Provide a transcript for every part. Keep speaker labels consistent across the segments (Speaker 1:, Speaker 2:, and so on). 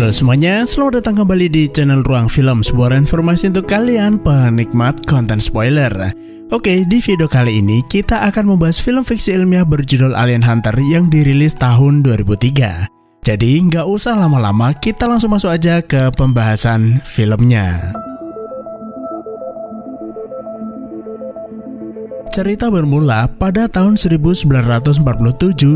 Speaker 1: Halo semuanya, selamat datang kembali di channel Ruang Film, sebuah informasi untuk kalian penikmat konten spoiler. Oke, di video kali ini kita akan membahas film fiksi ilmiah berjudul Alien Hunter yang dirilis tahun 2003. Jadi nggak usah lama-lama, kita langsung masuk aja ke pembahasan filmnya. Cerita bermula pada tahun 1947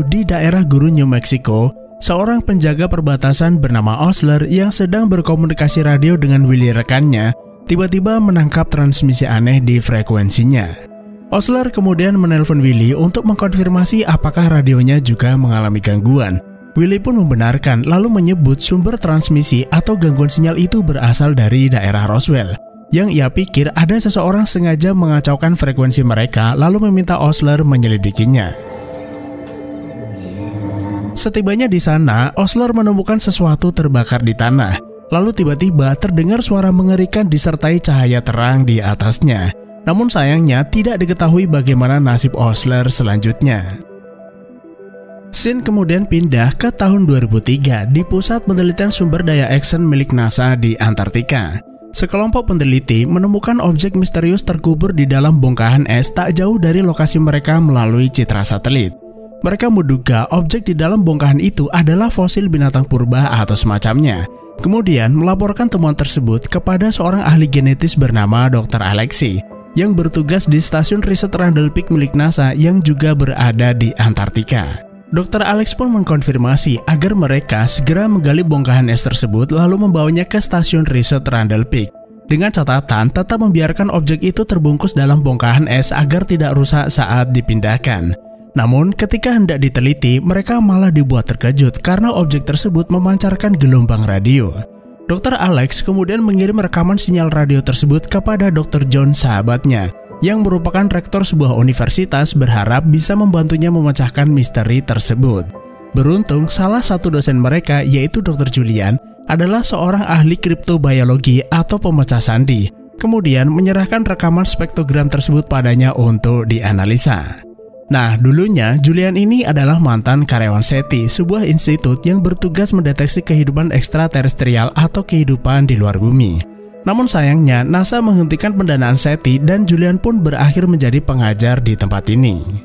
Speaker 1: di daerah gurun New Mexico. Seorang penjaga perbatasan bernama Osler yang sedang berkomunikasi radio dengan Willy rekannya, tiba-tiba menangkap transmisi aneh di frekuensinya. Osler kemudian menelpon Willy untuk mengkonfirmasi apakah radionya juga mengalami gangguan. Willy pun membenarkan lalu menyebut sumber transmisi atau gangguan sinyal itu berasal dari daerah Roswell, yang ia pikir ada seseorang sengaja mengacaukan frekuensi mereka lalu meminta Osler menyelidikinya. Setibanya di sana, Osler menemukan sesuatu terbakar di tanah. Lalu tiba-tiba terdengar suara mengerikan disertai cahaya terang di atasnya. Namun sayangnya tidak diketahui bagaimana nasib Osler selanjutnya. Scene kemudian pindah ke tahun 2003 di Pusat Penelitian Sumber Daya Action milik NASA di Antartika. Sekelompok peneliti menemukan objek misterius terkubur di dalam bongkahan es tak jauh dari lokasi mereka melalui citra satelit. Mereka menduga objek di dalam bongkahan itu adalah fosil binatang purba atau semacamnya. Kemudian melaporkan temuan tersebut kepada seorang ahli genetis bernama Dr. Alexei yang bertugas di stasiun riset Randall Peak milik NASA yang juga berada di Antartika. Dr. Alex pun mengkonfirmasi agar mereka segera menggali bongkahan es tersebut lalu membawanya ke stasiun riset Randall Peak. Dengan catatan tetap membiarkan objek itu terbungkus dalam bongkahan es agar tidak rusak saat dipindahkan. Namun ketika hendak diteliti, mereka malah dibuat terkejut karena objek tersebut memancarkan gelombang radio. Dr. Alex kemudian mengirim rekaman sinyal radio tersebut kepada Dr. John, sahabatnya, yang merupakan rektor sebuah universitas, berharap bisa membantunya memecahkan misteri tersebut. Beruntung, salah satu dosen mereka, yaitu Dr. Julian, adalah seorang ahli kriptobiologi atau pemecah sandi, kemudian menyerahkan rekaman spektrogram tersebut padanya untuk dianalisa. Nah, dulunya Julian ini adalah mantan karyawan SETI, sebuah institut yang bertugas mendeteksi kehidupan ekstraterestrial atau kehidupan di luar bumi. Namun sayangnya, NASA menghentikan pendanaan SETI dan Julian pun berakhir menjadi pengajar di tempat ini.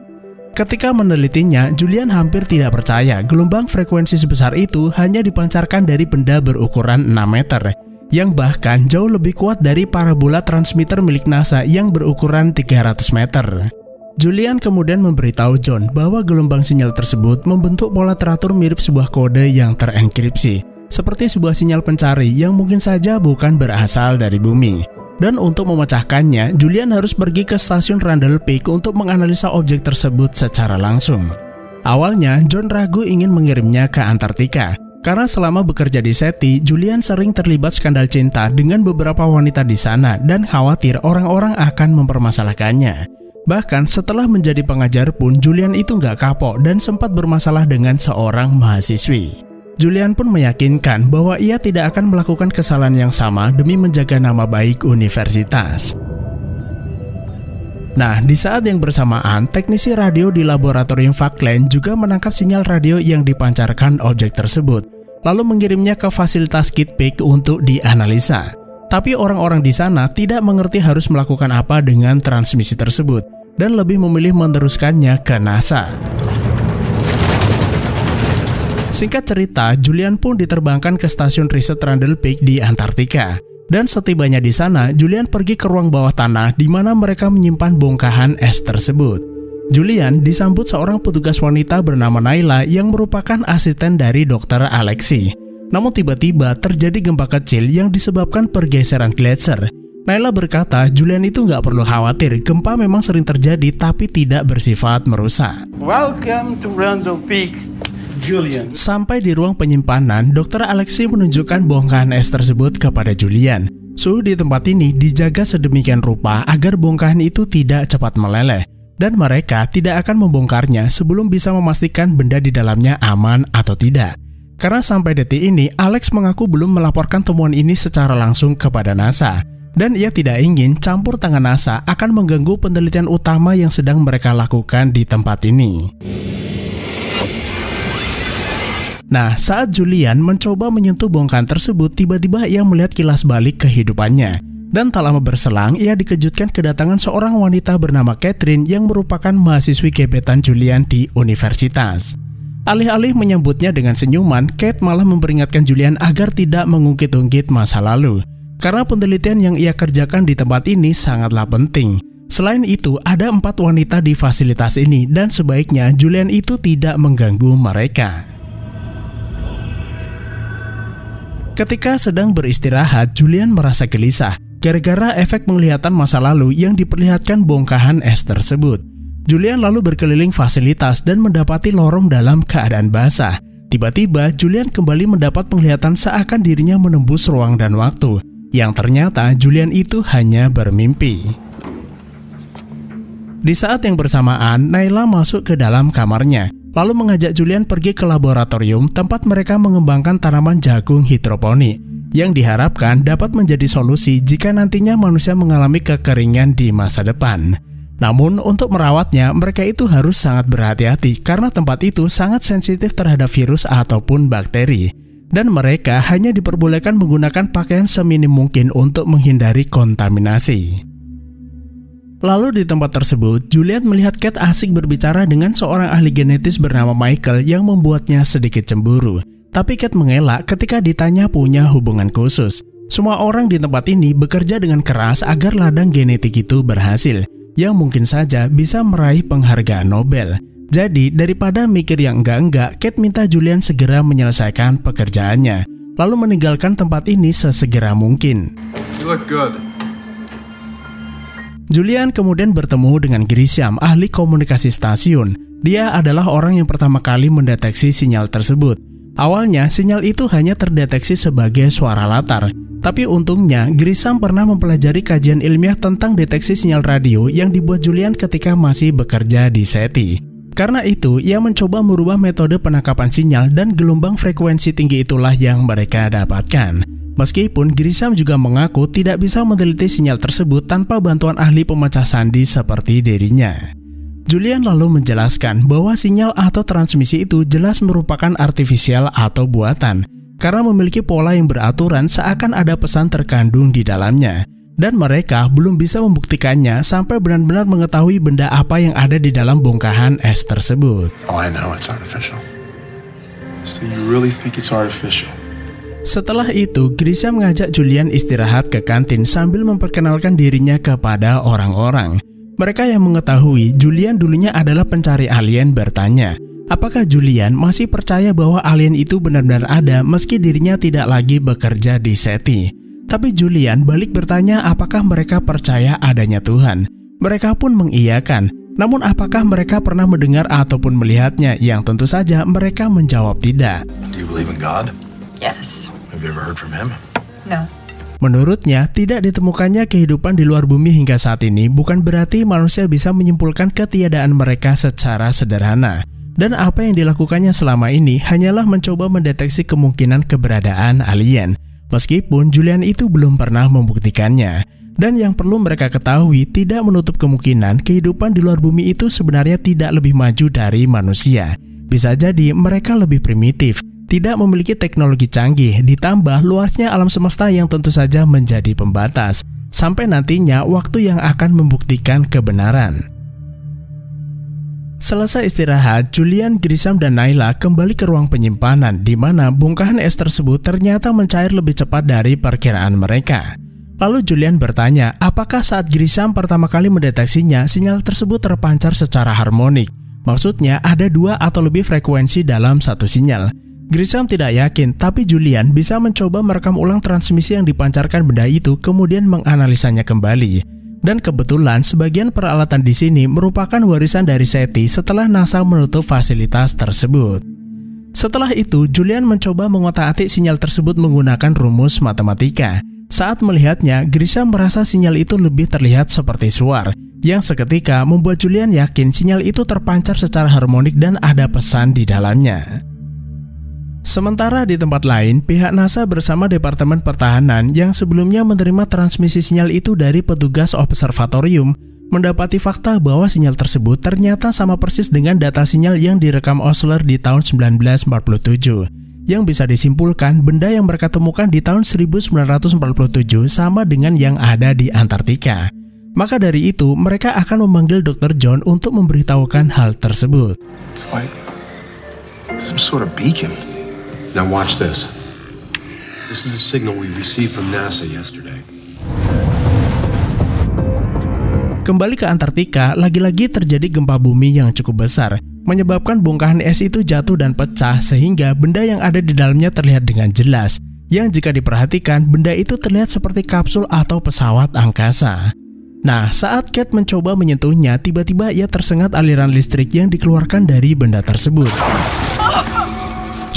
Speaker 1: Ketika menelitinya, Julian hampir tidak percaya gelombang frekuensi sebesar itu hanya dipancarkan dari benda berukuran 6 meter, yang bahkan jauh lebih kuat dari parabola transmitter milik NASA yang berukuran 300 meter. Julian kemudian memberitahu John bahwa gelombang sinyal tersebut membentuk pola teratur mirip sebuah kode yang terenkripsi, seperti sebuah sinyal pencari yang mungkin saja bukan berasal dari bumi. Dan untuk memecahkannya, Julian harus pergi ke stasiun Randall Peak untuk menganalisa objek tersebut secara langsung. Awalnya, John ragu ingin mengirimnya ke Antartika, karena selama bekerja di SETI, Julian sering terlibat skandal cinta dengan beberapa wanita di sana dan khawatir orang-orang akan mempermasalahkannya. Bahkan setelah menjadi pengajar pun, Julian itu nggak kapok dan sempat bermasalah dengan seorang mahasiswi. Julian pun meyakinkan bahwa ia tidak akan melakukan kesalahan yang sama demi menjaga nama baik universitas. Nah, di saat yang bersamaan, teknisi radio di laboratorium Falkland juga menangkap sinyal radio yang dipancarkan objek tersebut, lalu mengirimnya ke fasilitas Kitt Peak untuk dianalisa. Tapi orang-orang di sana tidak mengerti harus melakukan apa dengan transmisi tersebut dan lebih memilih meneruskannya ke NASA. Singkat cerita, Julian pun diterbangkan ke stasiun riset Randall Peak di Antartika. Dan setibanya di sana, Julian pergi ke ruang bawah tanah di mana mereka menyimpan bongkahan es tersebut. Julian disambut seorang petugas wanita bernama Naila yang merupakan asisten dari Dr. Alexei. Namun tiba-tiba terjadi gempa kecil yang disebabkan pergeseran gletser. Naila berkata Julian itu nggak perlu khawatir, gempa memang sering terjadi tapi tidak bersifat merusak.
Speaker 2: Welcome to Randall Peak, Julian.
Speaker 1: Sampai di ruang penyimpanan, Dr. Alexei menunjukkan bongkahan es tersebut kepada Julian. Suhu di tempat ini dijaga sedemikian rupa agar bongkahan itu tidak cepat meleleh, dan mereka tidak akan membongkarnya sebelum bisa memastikan benda di dalamnya aman atau tidak. Karena sampai detik ini, Alex mengaku belum melaporkan temuan ini secara langsung kepada NASA, dan ia tidak ingin campur tangan NASA akan mengganggu penelitian utama yang sedang mereka lakukan di tempat ini. Nah, saat Julian mencoba menyentuh bongkahan tersebut, tiba-tiba ia melihat kilas balik kehidupannya. Dan tak lama berselang, ia dikejutkan kedatangan seorang wanita bernama Catherine yang merupakan mahasiswi gebetan Julian di universitas. Alih-alih menyambutnya dengan senyuman, Kate malah memperingatkan Julian agar tidak mengungkit-ungkit masa lalu. Karena penelitian yang ia kerjakan di tempat ini sangatlah penting. Selain itu, ada 4 wanita di fasilitas ini dan sebaiknya Julian itu tidak mengganggu mereka. Ketika sedang beristirahat, Julian merasa gelisah gara-gara efek penglihatan masa lalu yang diperlihatkan bongkahan es tersebut. Julian lalu berkeliling fasilitas dan mendapati lorong dalam keadaan basah. Tiba-tiba, Julian kembali mendapat penglihatan seakan dirinya menembus ruang dan waktu. Yang ternyata Julian itu hanya bermimpi. Di saat yang bersamaan, Naila masuk ke dalam kamarnya, lalu mengajak Julian pergi ke laboratorium tempat mereka mengembangkan tanaman jagung hidroponik, yang diharapkan dapat menjadi solusi jika nantinya manusia mengalami kekeringan di masa depan. Namun, untuk merawatnya, mereka itu harus sangat berhati-hati karena tempat itu sangat sensitif terhadap virus ataupun bakteri. Dan mereka hanya diperbolehkan menggunakan pakaian seminim mungkin untuk menghindari kontaminasi. Lalu di tempat tersebut, Julian melihat Kate asik berbicara dengan seorang ahli genetis bernama Michael yang membuatnya sedikit cemburu. Tapi Kate mengelak ketika ditanya punya hubungan khusus. Semua orang di tempat ini bekerja dengan keras agar ladang genetik itu berhasil, yang mungkin saja bisa meraih penghargaan Nobel. Jadi daripada mikir yang enggak-enggak, Kate minta Julian segera menyelesaikan pekerjaannya, lalu meninggalkan tempat ini sesegera mungkin.
Speaker 3: You look good.
Speaker 1: Julian kemudian bertemu dengan Grisham, ahli komunikasi stasiun. Dia adalah orang yang pertama kali mendeteksi sinyal tersebut. Awalnya, sinyal itu hanya terdeteksi sebagai suara latar. Tapi untungnya, Grisham pernah mempelajari kajian ilmiah tentang deteksi sinyal radio yang dibuat Julian ketika masih bekerja di SETI. Karena itu, ia mencoba merubah metode penangkapan sinyal dan gelombang frekuensi tinggi itulah yang mereka dapatkan. Meskipun Grisham juga mengaku tidak bisa meneliti sinyal tersebut tanpa bantuan ahli pemecah sandi seperti dirinya. Julian lalu menjelaskan bahwa sinyal atau transmisi itu jelas merupakan artifisial atau buatan, karena memiliki pola yang beraturan seakan ada pesan terkandung di dalamnya. Dan mereka belum bisa membuktikannya sampai benar-benar mengetahui benda apa yang ada di dalam bongkahan es tersebut.
Speaker 3: Oh, I know it's artificial. So you really think it's artificial?
Speaker 1: Setelah itu, Grisham mengajak Julian istirahat ke kantin sambil memperkenalkan dirinya kepada orang-orang. Mereka yang mengetahui Julian dulunya adalah pencari alien bertanya, apakah Julian masih percaya bahwa alien itu benar-benar ada meski dirinya tidak lagi bekerja di SETI. Tapi Julian balik bertanya apakah mereka percaya adanya Tuhan. Mereka pun mengiyakan. Namun apakah mereka pernah mendengar ataupun melihatnya? Yang tentu saja mereka menjawab tidak.
Speaker 3: Do you believe in God?
Speaker 4: Yes.
Speaker 3: Have you ever heard from him?
Speaker 4: No.
Speaker 1: Menurutnya, tidak ditemukannya kehidupan di luar bumi hingga saat ini bukan berarti manusia bisa menyimpulkan ketiadaan mereka secara sederhana. Dan apa yang dilakukannya selama ini hanyalah mencoba mendeteksi kemungkinan keberadaan alien. Meskipun Julian itu belum pernah membuktikannya. Dan yang perlu mereka ketahui, tidak menutup kemungkinan kehidupan di luar bumi itu sebenarnya tidak lebih maju dari manusia. Bisa jadi mereka lebih primitif, tidak memiliki teknologi canggih, ditambah luasnya alam semesta yang tentu saja menjadi pembatas. Sampai nantinya waktu yang akan membuktikan kebenaran. Selesai istirahat, Julian, Grisham, dan Naila kembali ke ruang penyimpanan di mana bongkahan es tersebut ternyata mencair lebih cepat dari perkiraan mereka. Lalu Julian bertanya, apakah saat Grisham pertama kali mendeteksinya, sinyal tersebut terpancar secara harmonik? Maksudnya ada 2 atau lebih frekuensi dalam satu sinyal. Grisham tidak yakin, tapi Julian bisa mencoba merekam ulang transmisi yang dipancarkan benda itu kemudian menganalisanya kembali. Dan kebetulan sebagian peralatan di sini merupakan warisan dari SETI setelah NASA menutup fasilitas tersebut. Setelah itu, Julian mencoba mengotak-atik sinyal tersebut menggunakan rumus matematika. Saat melihatnya, Grisham merasa sinyal itu lebih terlihat seperti suar, yang seketika membuat Julian yakin sinyal itu terpancar secara harmonik dan ada pesan di dalamnya. Sementara di tempat lain, pihak NASA bersama Departemen Pertahanan yang sebelumnya menerima transmisi sinyal itu dari petugas observatorium mendapati fakta bahwa sinyal tersebut ternyata sama persis dengan data sinyal yang direkam Osler di tahun 1947. yang bisa disimpulkan benda yang mereka temukan di tahun 1947 sama dengan yang ada di Antartika. Maka dari itu, mereka akan memanggil Dr. John untuk memberitahukan hal tersebut.
Speaker 3: It's like some sort of beacon.
Speaker 4: Now watch this. This is a signal we received from NASA yesterday.
Speaker 1: Kembali ke Antartika, lagi-lagi terjadi gempa bumi yang cukup besar, menyebabkan bongkahan es itu jatuh dan pecah sehingga benda yang ada di dalamnya terlihat dengan jelas, yang jika diperhatikan benda itu terlihat seperti kapsul atau pesawat angkasa. Nah, saat Kate mencoba menyentuhnya, tiba-tiba ia tersengat aliran listrik yang dikeluarkan dari benda tersebut.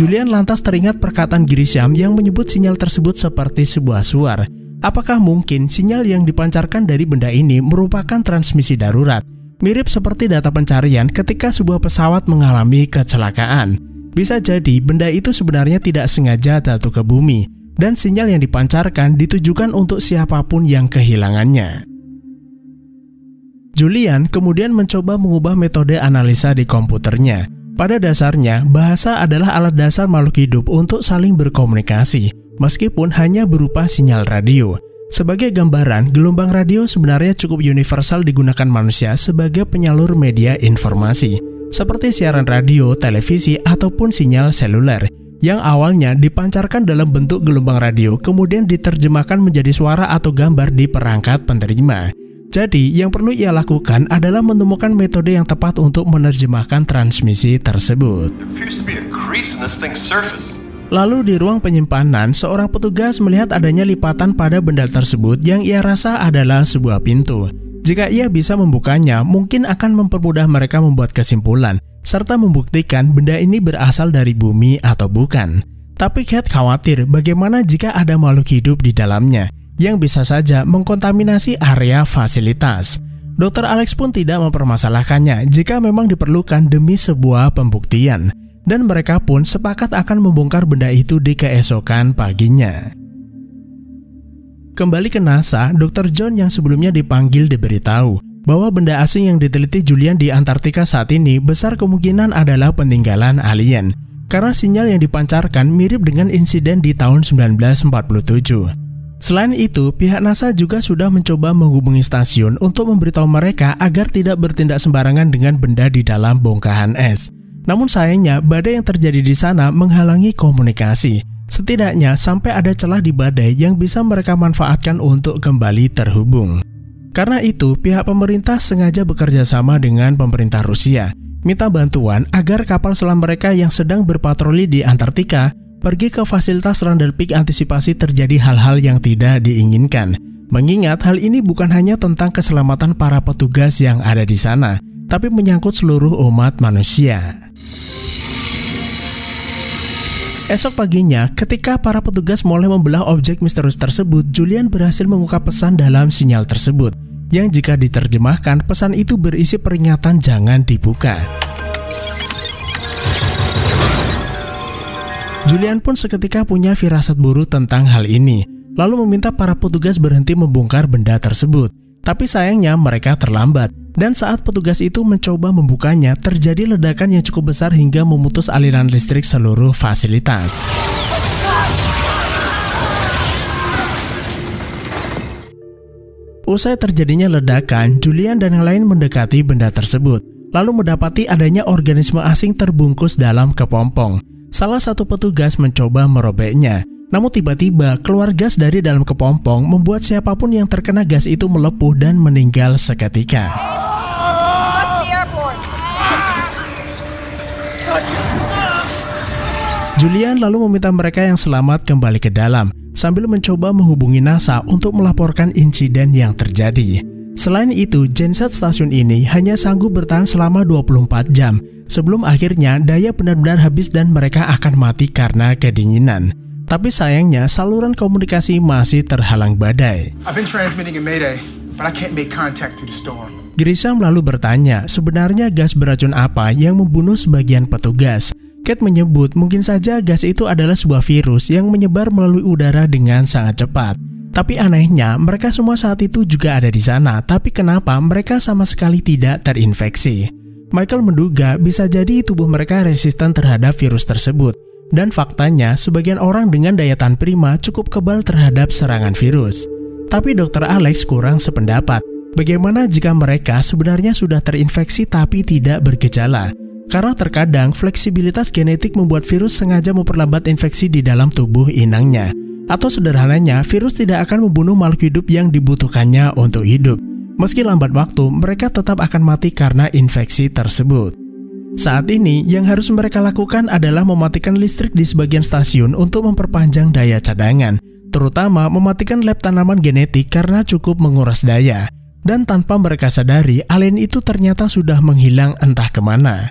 Speaker 1: Julian lantas teringat perkataan Grisham yang menyebut sinyal tersebut seperti sebuah suar. Apakah mungkin sinyal yang dipancarkan dari benda ini merupakan transmisi darurat, mirip seperti data pencarian ketika sebuah pesawat mengalami kecelakaan? Bisa jadi benda itu sebenarnya tidak sengaja jatuh ke bumi, dan sinyal yang dipancarkan ditujukan untuk siapapun yang kehilangannya. Julian kemudian mencoba mengubah metode analisa di komputernya. Pada dasarnya, bahasa adalah alat dasar makhluk hidup untuk saling berkomunikasi, meskipun hanya berupa sinyal radio. Sebagai gambaran, gelombang radio sebenarnya cukup universal digunakan manusia sebagai penyalur media informasi, seperti siaran radio, televisi, ataupun sinyal seluler, yang awalnya dipancarkan dalam bentuk gelombang radio, kemudian diterjemahkan menjadi suara atau gambar di perangkat penerima. Jadi, yang perlu ia lakukan adalah menemukan metode yang tepat untuk menerjemahkan transmisi tersebut. Lalu di ruang penyimpanan, seorang petugas melihat adanya lipatan pada benda tersebut yang ia rasa adalah sebuah pintu. Jika ia bisa membukanya, mungkin akan mempermudah mereka membuat kesimpulan, serta membuktikan benda ini berasal dari bumi atau bukan. Tapi Kate khawatir bagaimana jika ada makhluk hidup di dalamnya, yang bisa saja mengkontaminasi area fasilitas. Dr. Alex pun tidak mempermasalahkannya jika memang diperlukan demi sebuah pembuktian, dan mereka pun sepakat akan membongkar benda itu di keesokan paginya. Kembali ke NASA, Dr. John yang sebelumnya dipanggil diberitahu bahwa benda asing yang diteliti Julian di Antartika saat ini besar kemungkinan adalah peninggalan alien, karena sinyal yang dipancarkan mirip dengan insiden di tahun 1947. Selain itu, pihak NASA juga sudah mencoba menghubungi stasiun untuk memberitahu mereka agar tidak bertindak sembarangan dengan benda di dalam bongkahan es. Namun sayangnya, badai yang terjadi di sana menghalangi komunikasi. Setidaknya sampai ada celah di badai yang bisa mereka manfaatkan untuk kembali terhubung. Karena itu, pihak pemerintah sengaja bekerja sama dengan pemerintah Rusia, minta bantuan agar kapal selam mereka yang sedang berpatroli di Antartika pergi ke fasilitas Randall-Peak antisipasi terjadi hal-hal yang tidak diinginkan. Mengingat hal ini bukan hanya tentang keselamatan para petugas yang ada di sana, tapi menyangkut seluruh umat manusia. Esok paginya, ketika para petugas mulai membelah objek misterius tersebut, Julian berhasil mengungkap pesan dalam sinyal tersebut, yang jika diterjemahkan, pesan itu berisi peringatan jangan dibuka. Julian pun seketika punya firasat buruk tentang hal ini, lalu meminta para petugas berhenti membongkar benda tersebut. Tapi sayangnya mereka terlambat, dan saat petugas itu mencoba membukanya, terjadi ledakan yang cukup besar hingga memutus aliran listrik seluruh fasilitas. Usai terjadinya ledakan, Julian dan yang lain mendekati benda tersebut, lalu mendapati adanya organisme asing terbungkus dalam kepompong. Salah satu petugas mencoba merobeknya, namun tiba-tiba keluar gas dari dalam kepompong membuat siapapun yang terkena gas itu melepuh dan meninggal seketika. Julian lalu meminta mereka yang selamat kembali ke dalam, sambil mencoba menghubungi NASA untuk melaporkan insiden yang terjadi. Selain itu, genset stasiun ini hanya sanggup bertahan selama 24 jam, sebelum akhirnya daya benar-benar habis dan mereka akan mati karena kedinginan. Tapi sayangnya saluran komunikasi masih terhalang badai. Grisham lalu bertanya, sebenarnya gas beracun apa yang membunuh sebagian petugas? Kate menyebut mungkin saja gas itu adalah sebuah virus yang menyebar melalui udara dengan sangat cepat. Tapi anehnya, mereka semua saat itu juga ada di sana, tapi kenapa mereka sama sekali tidak terinfeksi? Michael menduga bisa jadi tubuh mereka resisten terhadap virus tersebut. Dan faktanya, sebagian orang dengan daya tahan prima cukup kebal terhadap serangan virus. Tapi Dr. Alex kurang sependapat. Bagaimana jika mereka sebenarnya sudah terinfeksi tapi tidak bergejala? Karena terkadang fleksibilitas genetik membuat virus sengaja memperlambat infeksi di dalam tubuh inangnya. Atau sederhananya, virus tidak akan membunuh makhluk hidup yang dibutuhkannya untuk hidup. Meski lambat waktu, mereka tetap akan mati karena infeksi tersebut. Saat ini, yang harus mereka lakukan adalah mematikan listrik di sebagian stasiun untuk memperpanjang daya cadangan, terutama mematikan lab tanaman genetik karena cukup menguras daya. Dan tanpa mereka sadari, alien itu ternyata sudah menghilang entah kemana.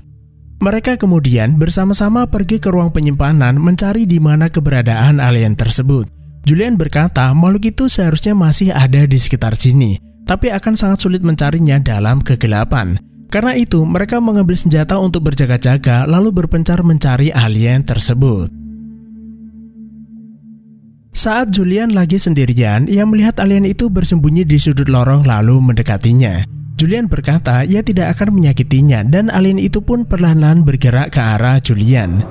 Speaker 1: Mereka kemudian bersama-sama pergi ke ruang penyimpanan mencari di mana keberadaan alien tersebut. Julian berkata makhluk itu seharusnya masih ada di sekitar sini, tapi akan sangat sulit mencarinya dalam kegelapan. Karena itu, mereka mengambil senjata untuk berjaga-jaga lalu berpencar mencari alien tersebut. Saat Julian lagi sendirian, ia melihat alien itu bersembunyi di sudut lorong lalu mendekatinya. Julian berkata ia tidak akan menyakitinya dan alien itu pun perlahan-lahan bergerak ke arah Julian.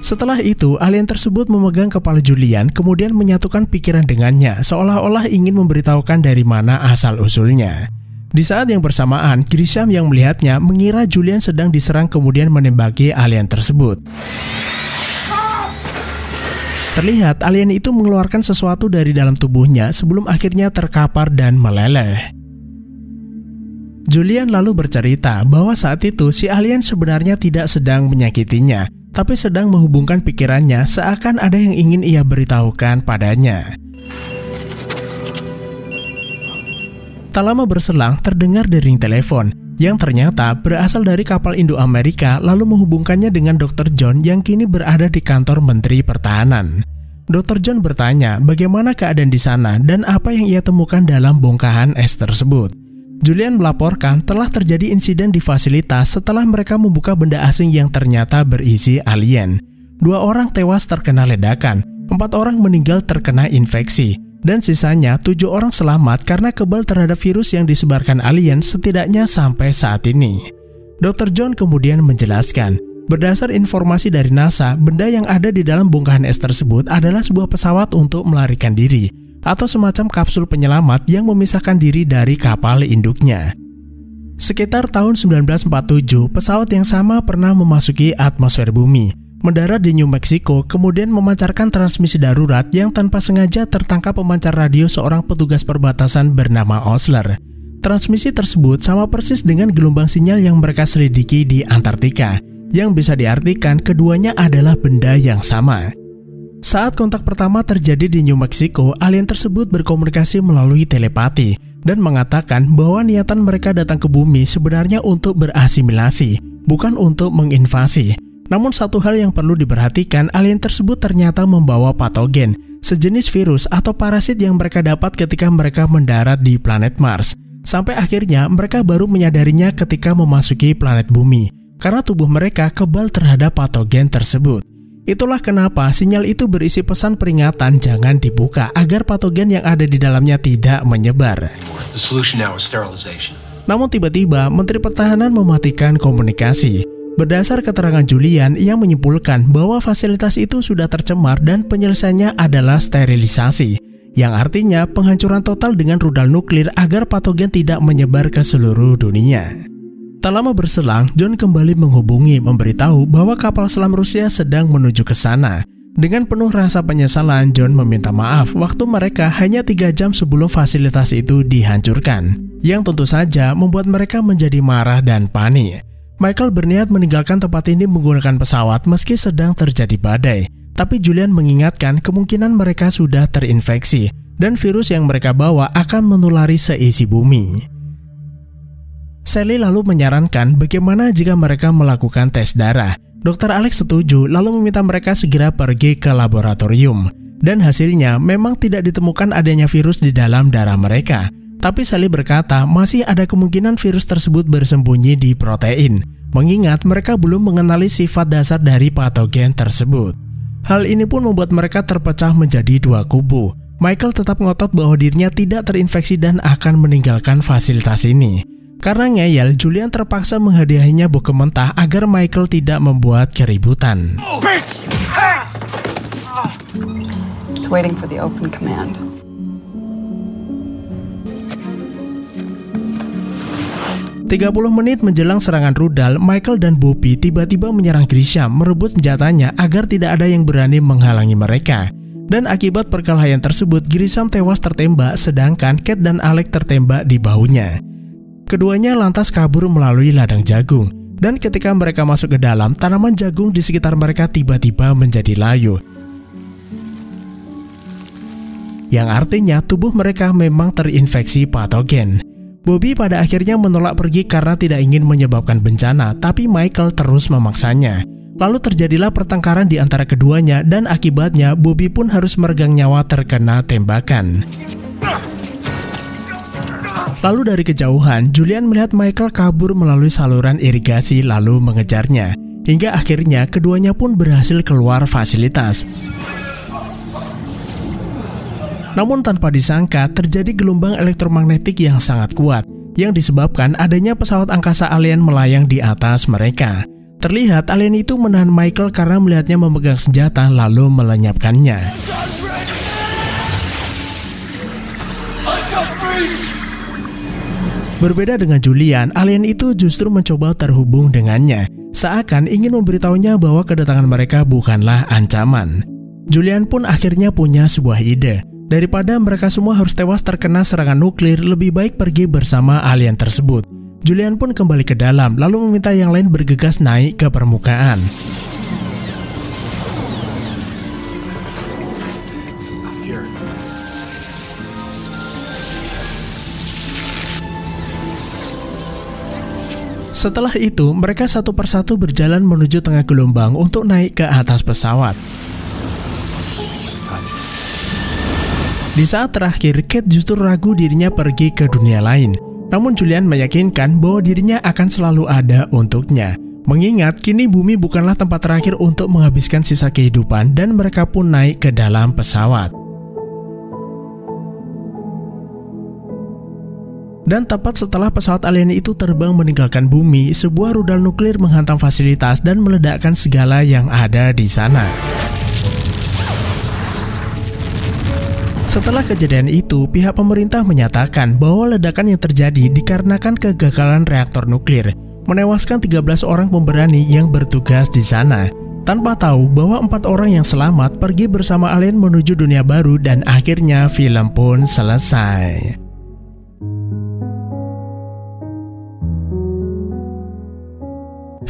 Speaker 1: Setelah itu, alien tersebut memegang kepala Julian kemudian menyatukan pikiran dengannya seolah-olah ingin memberitahukan dari mana asal-usulnya. Di saat yang bersamaan, Grisham yang melihatnya mengira Julian sedang diserang kemudian menembaki alien tersebut. Terlihat alien itu mengeluarkan sesuatu dari dalam tubuhnya sebelum akhirnya terkapar dan meleleh. Julian lalu bercerita bahwa saat itu si alien sebenarnya tidak sedang menyakitinya, tapi sedang menghubungkan pikirannya seakan ada yang ingin ia beritahukan padanya. Tak lama berselang terdengar dering telepon yang ternyata berasal dari kapal Indo-Amerika lalu menghubungkannya dengan Dr. John yang kini berada di kantor Menteri Pertahanan. Dr. John bertanya bagaimana keadaan di sana dan apa yang ia temukan dalam bongkahan es tersebut. Julian melaporkan telah terjadi insiden di fasilitas setelah mereka membuka benda asing yang ternyata berisi alien. 2 orang tewas terkena ledakan, 4 orang meninggal terkena infeksi, dan sisanya 7 orang selamat karena kebal terhadap virus yang disebarkan alien setidaknya sampai saat ini. Dr. John kemudian menjelaskan, berdasar informasi dari NASA, benda yang ada di dalam bongkahan es tersebut adalah sebuah pesawat untuk melarikan diri, atau semacam kapsul penyelamat yang memisahkan diri dari kapal induknya. Sekitar tahun 1947, pesawat yang sama pernah memasuki atmosfer bumi, mendarat di New Mexico, kemudian memancarkan transmisi darurat yang tanpa sengaja tertangkap pemancar radio seorang petugas perbatasan bernama Osler. Transmisi tersebut sama persis dengan gelombang sinyal yang mereka selidiki di Antartika, yang bisa diartikan keduanya adalah benda yang sama. Saat kontak pertama terjadi di New Mexico, alien tersebut berkomunikasi melalui telepati dan mengatakan bahwa niatan mereka datang ke bumi sebenarnya untuk berasimilasi, bukan untuk menginvasi. Namun satu hal yang perlu diperhatikan, alien tersebut ternyata membawa patogen, sejenis virus atau parasit yang mereka dapat ketika mereka mendarat di planet Mars. Sampai akhirnya mereka baru menyadarinya ketika memasuki planet bumi, karena tubuh mereka kebal terhadap patogen tersebut. Itulah kenapa sinyal itu berisi pesan peringatan jangan dibuka agar patogen yang ada di dalamnya tidak menyebar. Namun tiba-tiba Menteri Pertahanan mematikan komunikasi. Berdasar keterangan Julian, ia menyimpulkan bahwa fasilitas itu sudah tercemar dan penyelesaiannya adalah sterilisasi, yang artinya penghancuran total dengan rudal nuklir agar patogen tidak menyebar ke seluruh dunia. Tak lama berselang, John kembali menghubungi memberitahu bahwa kapal selam Rusia sedang menuju ke sana. Dengan penuh rasa penyesalan, John meminta maaf waktu mereka hanya 3 jam sebelum fasilitas itu dihancurkan, yang tentu saja membuat mereka menjadi marah dan panik. Michael berniat meninggalkan tempat ini menggunakan pesawat meski sedang terjadi badai, tapi Julian mengingatkan kemungkinan mereka sudah terinfeksi dan virus yang mereka bawa akan menulari seisi bumi. Sally lalu menyarankan bagaimana jika mereka melakukan tes darah. Dr. Alex setuju lalu meminta mereka segera pergi ke laboratorium. Dan hasilnya memang tidak ditemukan adanya virus di dalam darah mereka. Tapi Sally berkata masih ada kemungkinan virus tersebut bersembunyi di protein, mengingat mereka belum mengenali sifat dasar dari patogen tersebut. Hal ini pun membuat mereka terpecah menjadi 2 kubu. Michael tetap ngotot bahwa dirinya tidak terinfeksi dan akan meninggalkan fasilitas ini. Karena ngeyel, Julian terpaksa menghadiahinya buku mentah agar Michael tidak membuat keributan.
Speaker 5: It's waiting for the open command.
Speaker 1: Tiga 30 menit menjelang serangan rudal, Michael dan Bobby tiba-tiba menyerang Grisham merebut senjatanya agar tidak ada yang berani menghalangi mereka. Dan akibat perkelahian tersebut, Grisham tewas tertembak sedangkan Kate dan Alec tertembak di bahunya. Keduanya lantas kabur melalui ladang jagung. Dan ketika mereka masuk ke dalam, tanaman jagung di sekitar mereka tiba-tiba menjadi layu. Yang artinya tubuh mereka memang terinfeksi patogen. Bobby pada akhirnya menolak pergi karena tidak ingin menyebabkan bencana, tapi Michael terus memaksanya. Lalu terjadilah pertengkaran di antara keduanya dan akibatnya Bobby pun harus meregang nyawa terkena tembakan. Lalu dari kejauhan, Julian melihat Michael kabur melalui saluran irigasi lalu mengejarnya. Hingga akhirnya keduanya pun berhasil keluar fasilitas. Namun tanpa disangka terjadi gelombang elektromagnetik yang sangat kuat yang disebabkan adanya pesawat angkasa alien melayang di atas mereka. Terlihat alien itu menahan Michael karena melihatnya memegang senjata lalu melenyapkannya. Berbeda dengan Julian, alien itu justru mencoba terhubung dengannya, seakan ingin memberitahunya bahwa kedatangan mereka bukanlah ancaman. Julian pun akhirnya punya sebuah ide. Daripada mereka semua harus tewas terkena serangan nuklir, lebih baik pergi bersama alien tersebut. Julian pun kembali ke dalam, lalu meminta yang lain bergegas naik ke permukaan. Setelah itu, mereka satu persatu berjalan menuju tengah gelombang untuk naik ke atas pesawat. Di saat terakhir, Kate justru ragu dirinya pergi ke dunia lain. Namun Julian meyakinkan bahwa dirinya akan selalu ada untuknya. Mengingat kini bumi bukanlah tempat terakhir untuk menghabiskan sisa kehidupan dan mereka pun naik ke dalam pesawat. Dan tepat setelah pesawat alien itu terbang meninggalkan bumi, sebuah rudal nuklir menghantam fasilitas dan meledakkan segala yang ada di sana. Setelah kejadian itu, pihak pemerintah menyatakan bahwa ledakan yang terjadi dikarenakan kegagalan reaktor nuklir, menewaskan 13 orang pemberani yang bertugas di sana, tanpa tahu bahwa 4 orang yang selamat pergi bersama alien menuju dunia baru dan akhirnya film pun selesai.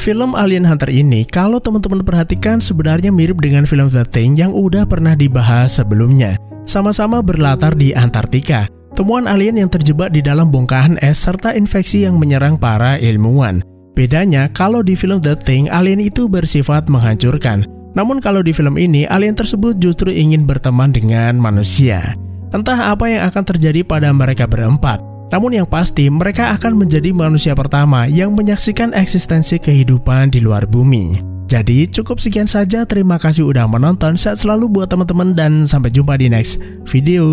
Speaker 1: Film Alien Hunter ini, kalau teman-teman perhatikan, sebenarnya mirip dengan film The Thing yang udah pernah dibahas sebelumnya. Sama-sama berlatar di Antartika, temuan alien yang terjebak di dalam bongkahan es serta infeksi yang menyerang para ilmuwan. Bedanya, kalau di film The Thing, alien itu bersifat menghancurkan. Namun kalau di film ini, alien tersebut justru ingin berteman dengan manusia. Entah apa yang akan terjadi pada mereka berempat. Namun yang pasti, mereka akan menjadi manusia pertama yang menyaksikan eksistensi kehidupan di luar bumi. Jadi cukup sekian saja, terima kasih udah menonton, sehat selalu buat teman-teman dan sampai jumpa di next video.